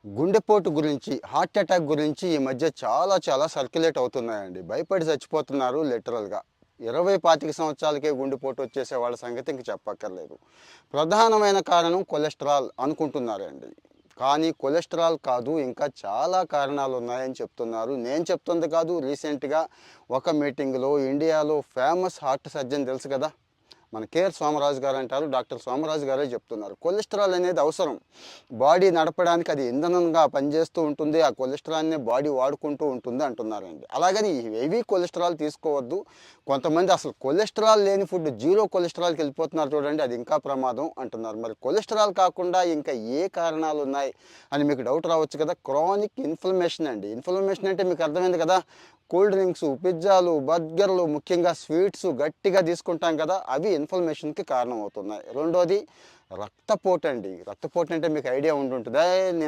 గుండెపోటు గురించి, heart attack గురించి ఈ మధ్య చాలా సర్క్యులేట్ అవుతున్నాయండి. భయపడి చచ్చిపోతున్నారు లిటరల్‌గా. 20, 25 సంవత్సరాలకే గుండెపోటు వచ్చేసే వాళ్ళ సంగతి ఇంక చెప్పక్కర్లేదు. ప్రధానమైన కారణం కొలెస్టరాల్ అనుకుంటున్నారండి. కానీ కొలెస్టరాల్ కాదు, ఇంకా చాలా కారణాలున్నాయని చెప్తున్నారు. నేను చెప్తుంది కాదు, రీసెంట్‌గా ఒక మీటింగ్‌లో ఇండియాలో ఫేమస్ హార్ట్ సర్జన్ తెలుసు కదా! మన కేఆర్ సోమరాజు గారు అంటారు. డాక్టర్ సోమరాజు గారే చెప్తున్నారు. కొలెస్టరాల్ అనేది అవసరం. బాడీ నడపడానికి అది ఇంధనంగా పనిచేస్తూ ఉంటుంది. ఆ కొలెస్టరాల్‌నే బాడీ వాడుకుంటూ ఉంటుంది అంటున్నారండి. అలాగని హెవీ కొలెస్టరాల్ తీసుకోవద్దు. కొంతమంది అసలు కొలెస్టరాల్ లేని ఫుడ్ జీరో కొలెస్టరాల్‌కి వెళ్ళిపోతున్నారు చూడండి, అది ఇంకా ప్రమాదం అంటున్నారు. మరి కొలెస్టరాల్ కాకుండా ఇంకా ఏ కారణాలు ఉన్నాయి అని మీకు డౌట్ రావచ్చు కదా! క్రానిక్ ఇన్ఫ్లమేషన్ అండి. ఇన్ఫ్లమేషన్ అంటే మీకు అర్థమైంది కదా! కూల్ డ్రింక్స్, పిజ్జాలు, బర్గర్లు, ముఖ్యంగా స్వీట్స్ గట్టిగా తీసుకుంటాం కదా! అవి ఇన్ఫ్లమేషన్‌కి కారణమవుతున్నాయి. రెండోది రక్తపోటు అండి. రక్తపోటు అంటే మీకు ఐడియా ఉండుంటదా? నేను